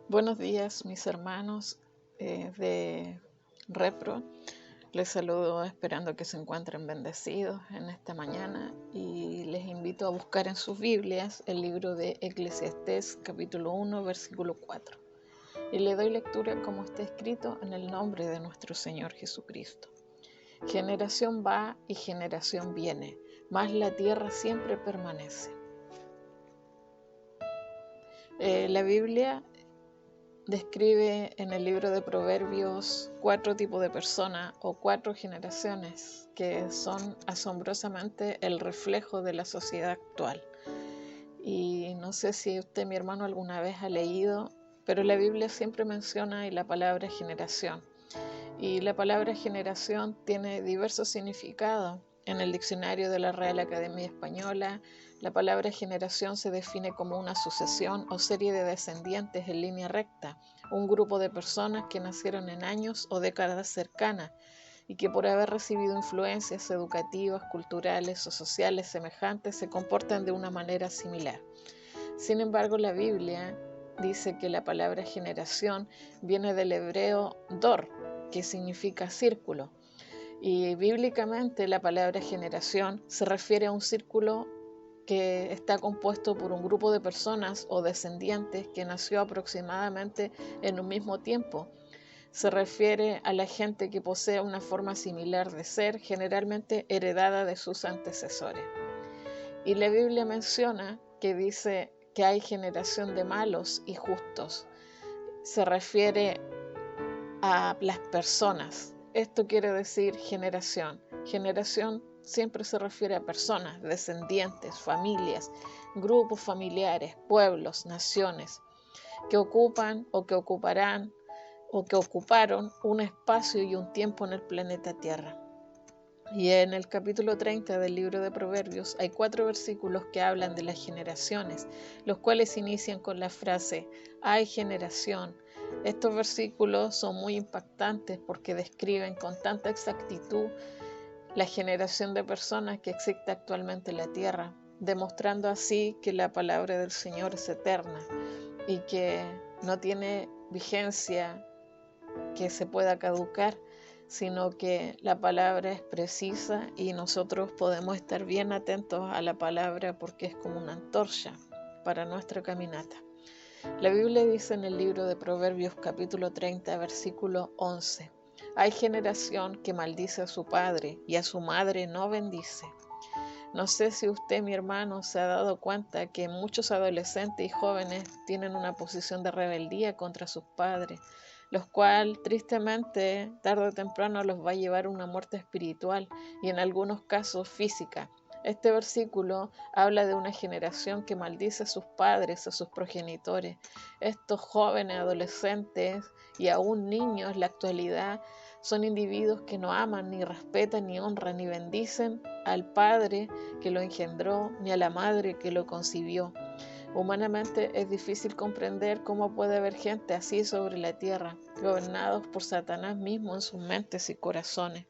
Buenos días, mis hermanos de Repro. Les saludo esperando que se encuentren bendecidos en esta mañana y les invito a buscar en sus Biblias el libro de Eclesiastés, capítulo 1, versículo 4. Y le doy lectura como está escrito en el nombre de nuestro Señor Jesucristo. Generación va y generación viene, mas la tierra siempre permanece. La Biblia describe en el libro de Proverbios 4 tipos de personas o 4 generaciones que son asombrosamente el reflejo de la sociedad actual. Y no sé si usted, mi hermano, alguna vez ha leído, pero la Biblia siempre menciona la palabra generación. Y la palabra generación tiene diversos significados. En el diccionario de la Real Academia Española, la palabra generación se define como una sucesión o serie de descendientes en línea recta, un grupo de personas que nacieron en años o décadas cercanas y que por haber recibido influencias educativas, culturales o sociales semejantes se comportan de una manera similar. Sin embargo, la Biblia dice que la palabra generación viene del hebreo dor, que significa círculo. Y bíblicamente la palabra generación se refiere a un círculo que está compuesto por un grupo de personas o descendientes que nació aproximadamente en un mismo tiempo. Se refiere a la gente que posee una forma similar de ser, generalmente heredada de sus antecesores. Y la Biblia menciona que dice que hay generación de malos y justos. Se refiere a las personas. Esto quiere decir generación. Generación siempre se refiere a personas, descendientes, familias, grupos familiares, pueblos, naciones, que ocupan o que ocuparán o que ocuparon un espacio y un tiempo en el planeta Tierra. Y en el capítulo 30 del libro de Proverbios hay 4 versículos que hablan de las generaciones, los cuales inician con la frase, hay generación. Estos versículos son muy impactantes porque describen con tanta exactitud la generación de personas que existe actualmente en la tierra, demostrando así que la palabra del Señor es eterna y que no tiene vigencia que se pueda caducar, sino que la palabra es precisa y nosotros podemos estar bien atentos a la palabra porque es como una antorcha para nuestra caminata. La Biblia dice en el libro de Proverbios capítulo 30, versículo 11, hay generación que maldice a su padre y a su madre no bendice. No sé si usted, mi hermano, se ha dado cuenta que muchos adolescentes y jóvenes tienen una posición de rebeldía contra sus padres, los cuales tristemente tarde o temprano los va a llevar a una muerte espiritual y en algunos casos física. Este versículo habla de una generación que maldice a sus padres, a sus progenitores. Estos jóvenes, adolescentes y aún niños en la actualidad son individuos que no aman, ni respetan, ni honran, ni bendicen al Padre que lo engendró, ni a la Madre que lo concibió. Humanamente es difícil comprender cómo puede haber gente así sobre la tierra, gobernados por Satanás mismo en sus mentes y corazones,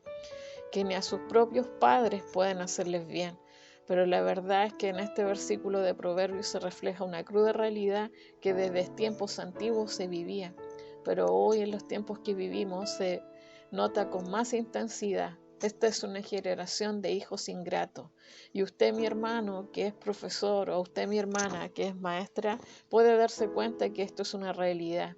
que ni a sus propios padres pueden hacerles bien. Pero la verdad es que en este versículo de Proverbios se refleja una cruda realidad que desde tiempos antiguos se vivía, pero hoy en los tiempos que vivimos se nota con más intensidad. Esta es una generación de hijos ingratos. Y usted, mi hermano, que es profesor, o usted, mi hermana, que es maestra, puede darse cuenta que esto es una realidad.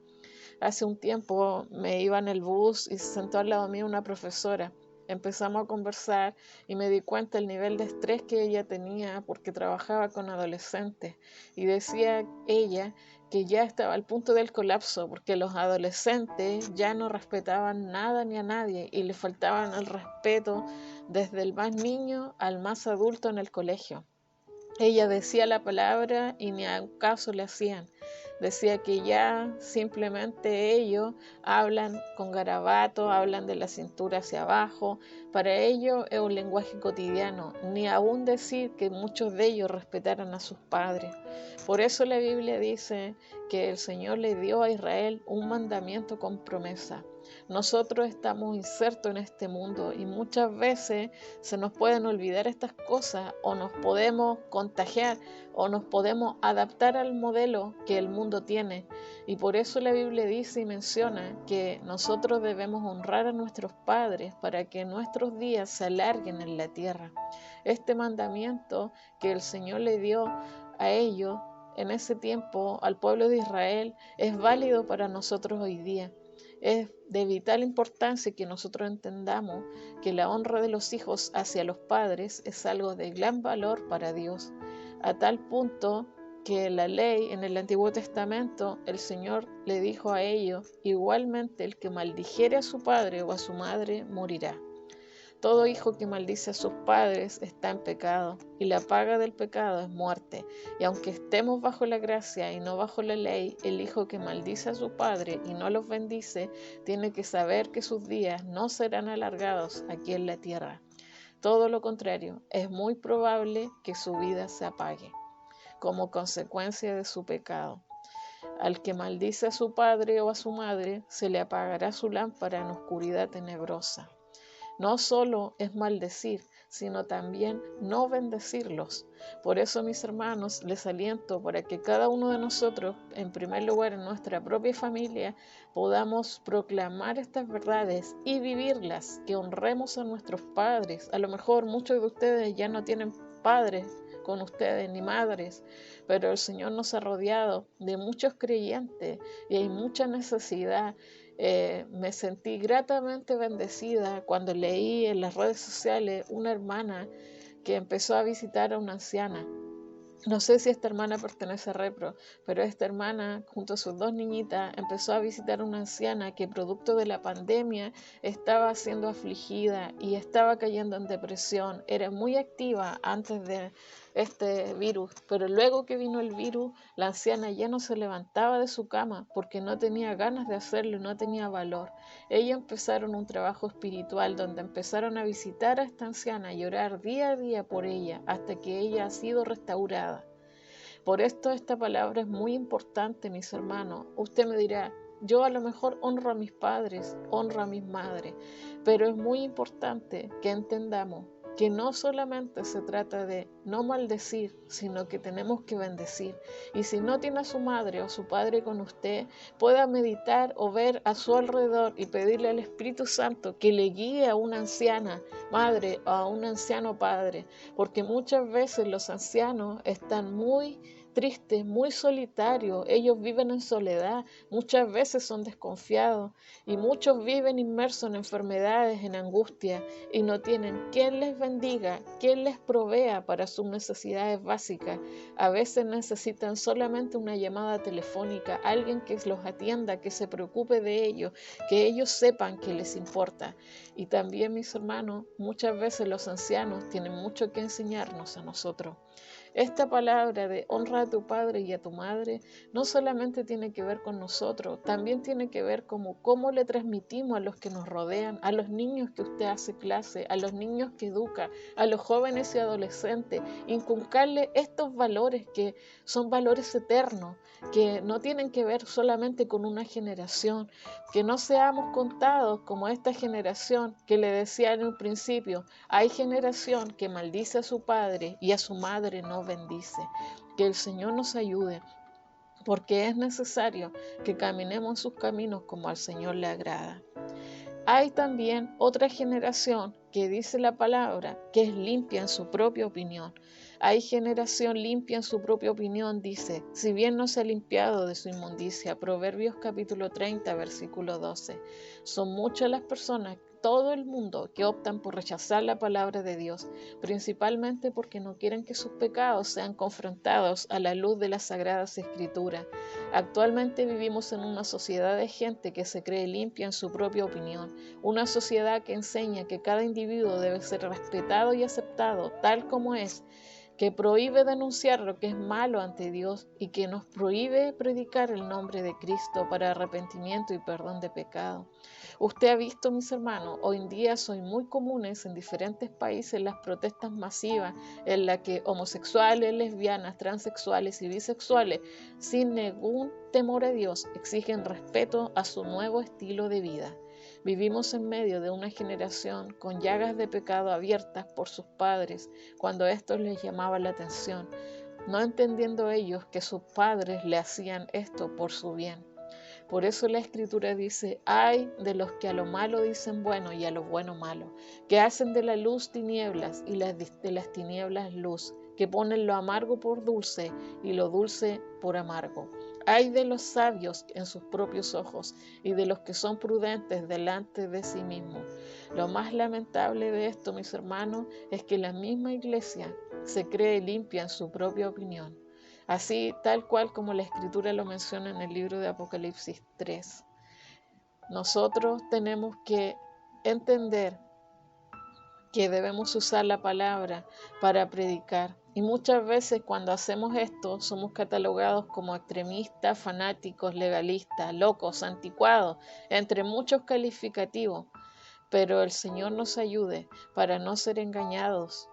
Hace un tiempo me iba en el bus y se sentó al lado mío una profesora. Empezamos a conversar y me di cuenta del nivel de estrés que ella tenía porque trabajaba con adolescentes. Y decía ella que ya estaba al punto del colapso porque los adolescentes ya no respetaban nada ni a nadie y le faltaban el respeto desde el más niño al más adulto en el colegio. Ella decía la palabra y ni a caso le hacían. Decía que ya simplemente ellos hablan con garabato, hablan de la cintura hacia abajo. Para ellos es un lenguaje cotidiano, ni aún decir que muchos de ellos respetaran a sus padres. Por eso la Biblia dice que el Señor le dio a Israel un mandamiento con promesa. Nosotros estamos insertos en este mundo y muchas veces se nos pueden olvidar estas cosas o nos podemos contagiar o nos podemos adaptar al modelo que el mundo tiene. Y por eso la Biblia dice y menciona que nosotros debemos honrar a nuestros padres para que nuestros días se alarguen en la tierra. Este mandamiento que el Señor le dio a ellos en ese tiempo al pueblo de Israel es válido para nosotros hoy día. Es de vital importancia que nosotros entendamos que la honra de los hijos hacia los padres es algo de gran valor para Dios, a tal punto que la ley en el Antiguo Testamento, el Señor le dijo a ellos: igualmente el que maldijere a su padre o a su madre morirá. Todo hijo que maldice a sus padres está en pecado, y la paga del pecado es muerte. Y aunque estemos bajo la gracia y no bajo la ley, el hijo que maldice a su padre y no los bendice, tiene que saber que sus días no serán alargados aquí en la tierra. Todo lo contrario, es muy probable que su vida se apague, como consecuencia de su pecado. Al que maldice a su padre o a su madre, se le apagará su lámpara en oscuridad tenebrosa. No solo es maldecir, sino también no bendecirlos. Por eso, mis hermanos, les aliento para que cada uno de nosotros, en primer lugar en nuestra propia familia, podamos proclamar estas verdades y vivirlas, que honremos a nuestros padres. A lo mejor muchos de ustedes ya no tienen padres con ustedes ni madres, pero el Señor nos ha rodeado de muchos creyentes y hay mucha necesidad. Me sentí gratamente bendecida cuando leí en las redes sociales una hermana que empezó a visitar a una anciana. No sé si esta hermana pertenece a Repro, pero esta hermana, junto a sus dos niñitas, empezó a visitar a una anciana que, producto de la pandemia, estaba siendo afligida y estaba cayendo en depresión. Era muy activa antes de este virus, pero luego que vino el virus, la anciana ya no se levantaba de su cama porque no tenía ganas de hacerlo, no tenía valor. Ellos empezaron un trabajo espiritual donde empezaron a visitar a esta anciana y orar día a día por ella hasta que ella ha sido restaurada. Por esto esta palabra es muy importante, mis hermanos. Usted me dirá: yo a lo mejor honro a mis padres, honro a mis madres, pero es muy importante que entendamos que no solamente se trata de no maldecir, sino que tenemos que bendecir. Y si no tiene a su madre o a su padre con usted, pueda meditar o ver a su alrededor y pedirle al Espíritu Santo que le guíe a una anciana madre o a un anciano padre, porque muchas veces los ancianos están muy tristes, muy solitarios, ellos viven en soledad, muchas veces son desconfiados y muchos viven inmersos en enfermedades, en angustia y no tienen quien les bendiga, quien les provea para sus necesidades básicas. A veces necesitan solamente una llamada telefónica, alguien que los atienda, que se preocupe de ellos, que ellos sepan que les importa. Y también, mis hermanos, muchas veces los ancianos tienen mucho que enseñarnos a nosotros. Esta palabra de honra a tu padre y a tu madre no solamente tiene que ver con nosotros, también tiene que ver con cómo le transmitimos a los que nos rodean, a los niños que usted hace clase, a los niños que educa, a los jóvenes y adolescentes, inculcarle estos valores que son valores eternos, que no tienen que ver solamente con una generación, que no seamos contados como esta generación que le decía en un principio: hay generación que maldice a su padre y a su madre no bendice. Que el Señor nos ayude, porque es necesario que caminemos en sus caminos como al Señor le agrada. Hay también otra generación que dice la palabra que es limpia en su propia opinión. Hay generación limpia en su propia opinión, dice, si bien no se ha limpiado de su inmundicia. Proverbios capítulo 30, versículo 12. Son muchas las personas, todo el mundo, que optan por rechazar la palabra de Dios, principalmente porque no quieren que sus pecados sean confrontados a la luz de las sagradas escrituras. Actualmente vivimos en una sociedad de gente que se cree limpia en su propia opinión, una sociedad que enseña que cada individuo debe ser respetado y aceptado tal como es, que prohíbe denunciar lo que es malo ante Dios y que nos prohíbe predicar el nombre de Cristo para arrepentimiento y perdón de pecado. Usted ha visto, mis hermanos, hoy en día son muy comunes en diferentes países las protestas masivas en las que homosexuales, lesbianas, transexuales y bisexuales, sin ningún temor a Dios, exigen respeto a su nuevo estilo de vida. Vivimos en medio de una generación con llagas de pecado abiertas por sus padres cuando estos les llamaban la atención, no entendiendo ellos que sus padres le hacían esto por su bien. Por eso la Escritura dice: ay de los que a lo malo dicen bueno y a lo bueno malo, que hacen de la luz tinieblas y de las tinieblas luz, que ponen lo amargo por dulce y lo dulce por amargo. Ay de los sabios en sus propios ojos y de los que son prudentes delante de sí mismos. Lo más lamentable de esto, mis hermanos, es que la misma iglesia se cree limpia en su propia opinión. Así, tal cual como la Escritura lo menciona en el libro de Apocalipsis 3. Nosotros tenemos que entender que debemos usar la palabra para predicar. Y muchas veces cuando hacemos esto somos catalogados como extremistas, fanáticos, legalistas, locos, anticuados, entre muchos calificativos. Pero el Señor nos ayude para no ser engañados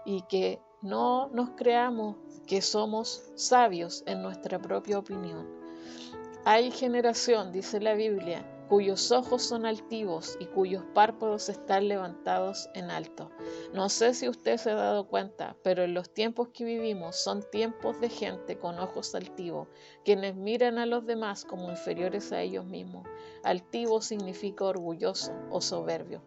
y que no nos creamos que somos sabios en nuestra propia opinión. Hay generación, dice la Biblia, cuyos ojos son altivos y cuyos párpados están levantados en alto. No sé si usted se ha dado cuenta, pero en los tiempos que vivimos son tiempos de gente con ojos altivos, quienes miran a los demás como inferiores a ellos mismos. Altivo significa orgulloso o soberbio.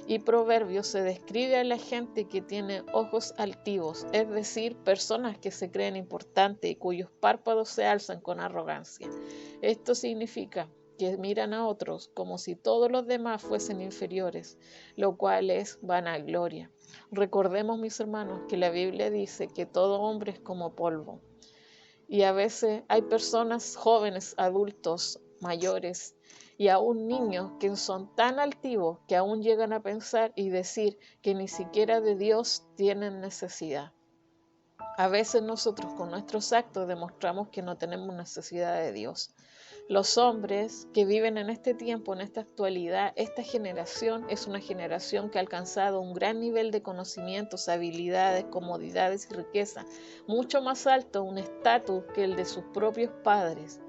Y proverbio se describe a la gente que tiene ojos altivos, es decir, personas que se creen importantes y cuyos párpados se alzan con arrogancia. Esto significa que miran a otros como si todos los demás fuesen inferiores, lo cual es vanagloria. Recordemos, mis hermanos, que la Biblia dice que todo hombre es como polvo. Y a veces hay personas jóvenes, adultos, mayores y aún niños que son tan altivos que aún llegan a pensar y decir que ni siquiera de Dios tienen necesidad. A veces nosotros con nuestros actos demostramos que no tenemos necesidad de Dios. Los hombres que viven en este tiempo, en esta actualidad, esta generación es una generación que ha alcanzado un gran nivel de conocimientos, habilidades, comodidades y riqueza, mucho más alto, un estatus que el de sus propios padres.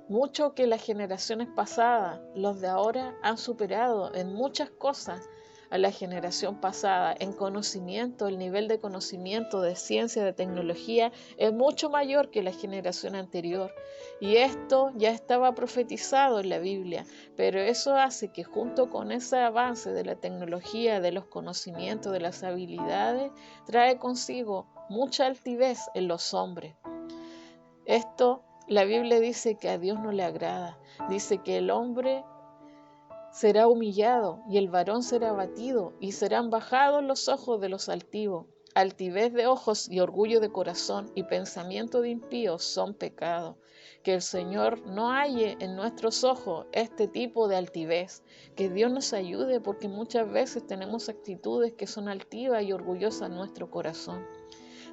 Mucho que las generaciones pasadas, los de ahora han superado en muchas cosas a la generación pasada. En conocimiento, el nivel de conocimiento, de ciencia, de tecnología es mucho mayor que la generación anterior. Y esto ya estaba profetizado en la Biblia, pero eso hace que junto con ese avance de la tecnología, de los conocimientos, de las habilidades, trae consigo mucha altivez en los hombres. Esto la Biblia dice que a Dios no le agrada. Dice que el hombre será humillado y el varón será abatido y serán bajados los ojos de los altivos. Altivez de ojos y orgullo de corazón y pensamiento de impíos son pecados. Que el Señor no halle en nuestros ojos este tipo de altivez. Que Dios nos ayude porque muchas veces tenemos actitudes que son altivas y orgullosas en nuestro corazón.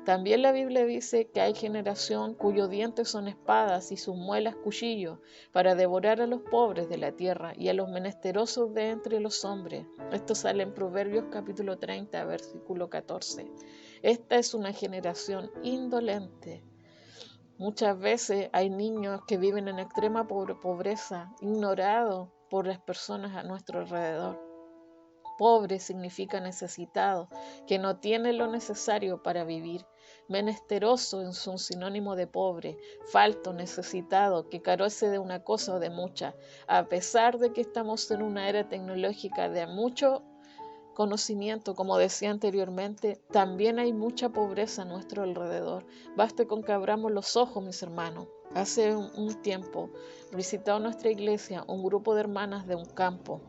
También la Biblia dice que hay generación cuyos dientes son espadas y sus muelas cuchillos para devorar a los pobres de la tierra y a los menesterosos de entre los hombres. Esto sale en Proverbios capítulo 30, versículo 14. Esta es una generación indolente. Muchas veces hay niños que viven en extrema pobreza, ignorados por las personas a nuestro alrededor. Pobre significa necesitado, que no tiene lo necesario para vivir. Menesteroso es un sinónimo de pobre, falto, necesitado, que carece de una cosa o de mucha. A pesar de que estamos en una era tecnológica de mucho conocimiento, como decía anteriormente, también hay mucha pobreza a nuestro alrededor. Baste con que abramos los ojos, mis hermanos. Hace un tiempo visitó nuestra iglesia un grupo de hermanas de un campo.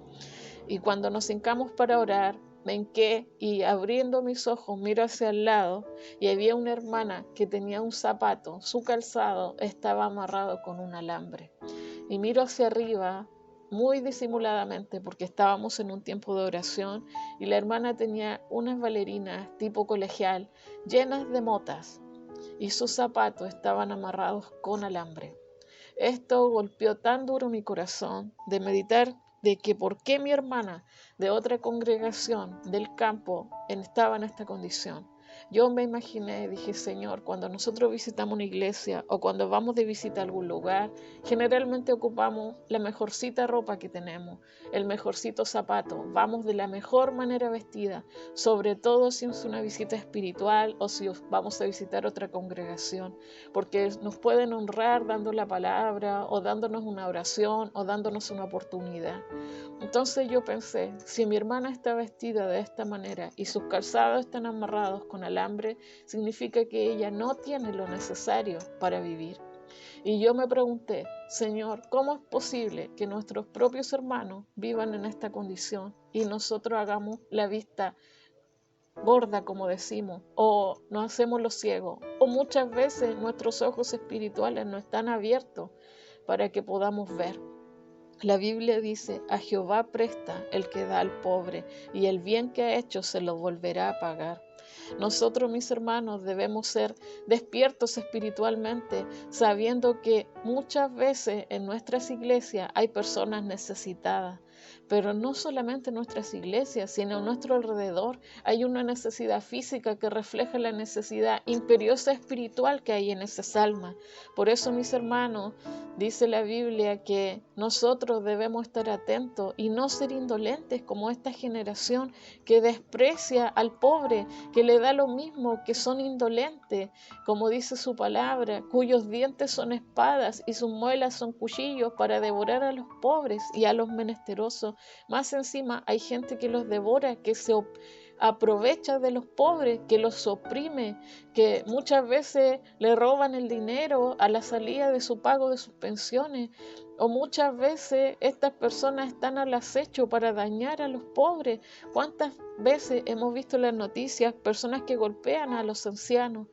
Y cuando nos hincamos para orar, me hinqué y abriendo mis ojos miro hacia el lado y había una hermana que tenía un zapato, su calzado estaba amarrado con un alambre. Y miro hacia arriba muy disimuladamente porque estábamos en un tiempo de oración y la hermana tenía unas bailarinas tipo colegial llenas de motas y sus zapatos estaban amarrados con alambre. Esto golpeó tan duro mi corazón de meditar de que por qué mi hermana de otra congregación del campo estaba en esta condición. Yo me imaginé, dije, Señor, cuando nosotros visitamos una iglesia o cuando vamos de visita a algún lugar, generalmente ocupamos la mejorcita ropa que tenemos, el mejorcito zapato, vamos de la mejor manera vestida, sobre todo si es una visita espiritual o si vamos a visitar otra congregación, porque nos pueden honrar dando la palabra o dándonos una oración o dándonos una oportunidad. Entonces yo pensé, si mi hermana está vestida de esta manera y sus calzados están amarrados con alambre, significa que ella no tiene lo necesario para vivir. Y yo me pregunté, Señor, ¿cómo es posible que nuestros propios hermanos vivan en esta condición y nosotros hagamos la vista gorda, como decimos, o nos hacemos los ciegos, o muchas veces nuestros ojos espirituales no están abiertos para que podamos ver? La Biblia dice, a Jehová presta el que da al pobre, y el bien que ha hecho se lo volverá a pagar. Nosotros, mis hermanos, debemos ser despiertos espiritualmente, sabiendo que muchas veces en nuestras iglesias hay personas necesitadas, pero no solamente en nuestras iglesias, sino a nuestro alrededor hay una necesidad física que refleja la necesidad imperiosa espiritual que hay en esas almas. Por eso, mis hermanos, dice la Biblia que nosotros debemos estar atentos y no ser indolentes como esta generación que desprecia al pobre, que le da lo mismo, que son indolentes, como dice su palabra, cuyos dientes son espadas y sus muelas son cuchillos para devorar a los pobres y a los menesterosos. Más encima hay gente que los devora, que se aprovecha de los pobres, que los oprime, que muchas veces le roban el dinero a la salida de su pago de sus pensiones, o muchas veces estas personas están al acecho para dañar a los pobres. ¿Cuántas veces hemos visto en las noticias personas que golpean a los ancianos?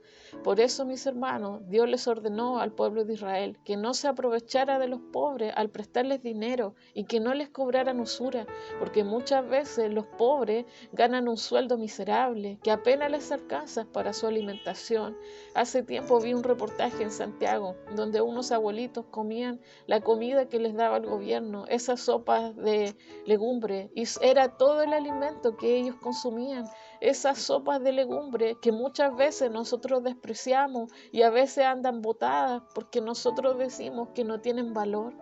Por eso, mis hermanos, Dios les ordenó al pueblo de Israel que no se aprovechara de los pobres al prestarles dinero y que no les cobraran usura, porque muchas veces los pobres ganan un sueldo miserable que apenas les alcanza para su alimentación. Hace tiempo vi un reportaje en Santiago donde unos abuelitos comían la comida que les daba el gobierno, esas sopas de legumbre, y era todo el alimento que ellos consumían, esas sopas de legumbre que muchas veces nosotros despreciamos y a veces andan botadas porque nosotros decimos que no tienen valor.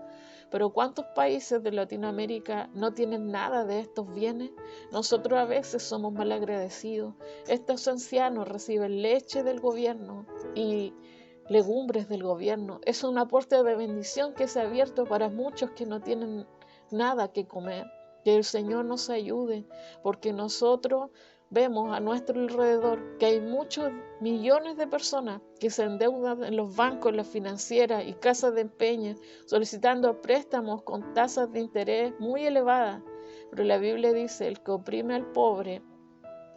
Pero ¿cuántos países de Latinoamérica no tienen nada de estos bienes? Nosotros a veces somos mal agradecidos. Estos ancianos reciben leche del gobierno y legumbres del gobierno. Es un aporte de bendición que se ha abierto para muchos que no tienen nada que comer. Que el Señor nos ayude, porque nosotros vemos a nuestro alrededor que hay muchos millones de personas que se endeudan en los bancos, en las financieras y casas de empeño, solicitando préstamos con tasas de interés muy elevadas. Pero la Biblia dice, el que oprime al pobre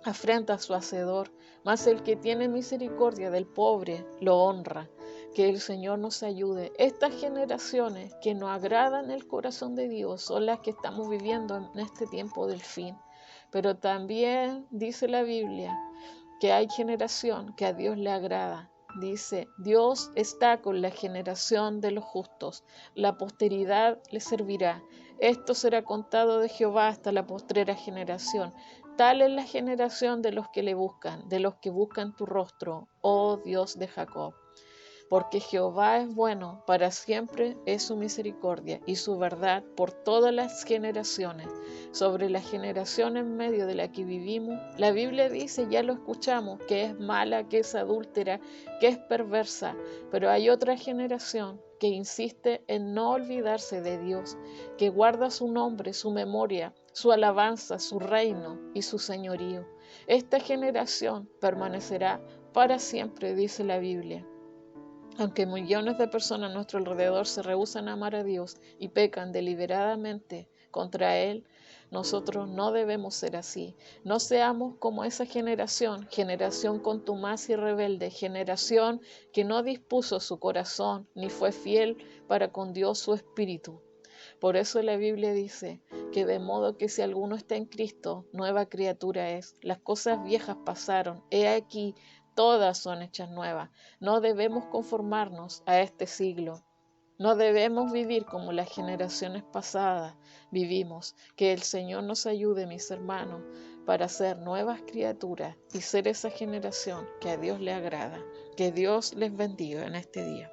afrenta a su hacedor, mas el que tiene misericordia del pobre lo honra. Que el Señor nos ayude. Estas generaciones que no agradan el corazón de Dios son las que estamos viviendo en este tiempo del fin. Pero también dice la Biblia que hay generación que a Dios le agrada. Dice, Dios está con la generación de los justos, la posteridad le servirá. Esto será contado de Jehová hasta la postrera generación. Tal es la generación de los que le buscan, de los que buscan tu rostro, oh Dios de Jacob. Porque Jehová es bueno, para siempre es su misericordia y su verdad por todas las generaciones. Sobre la generación en medio de la que vivimos, la Biblia dice, ya lo escuchamos, que es mala, que es adúltera, que es perversa, pero hay otra generación que insiste en no olvidarse de Dios, que guarda su nombre, su memoria, su alabanza, su reino y su señorío. Esta generación permanecerá para siempre, dice la Biblia. Aunque millones de personas a nuestro alrededor se rehúsan a amar a Dios y pecan deliberadamente contra Él, nosotros no debemos ser así. No seamos como esa generación, generación contumaz y rebelde, generación que no dispuso su corazón ni fue fiel para con Dios su espíritu. Por eso la Biblia dice que de modo que si alguno está en Cristo, nueva criatura es. Las cosas viejas pasaron, he aquí, todas son hechas nuevas. No debemos conformarnos a este siglo. No debemos vivir como las generaciones pasadas vivimos. Que el Señor nos ayude, mis hermanos. para ser nuevas criaturas y ser esa generación que a Dios le agrada. Que Dios les bendiga en este día.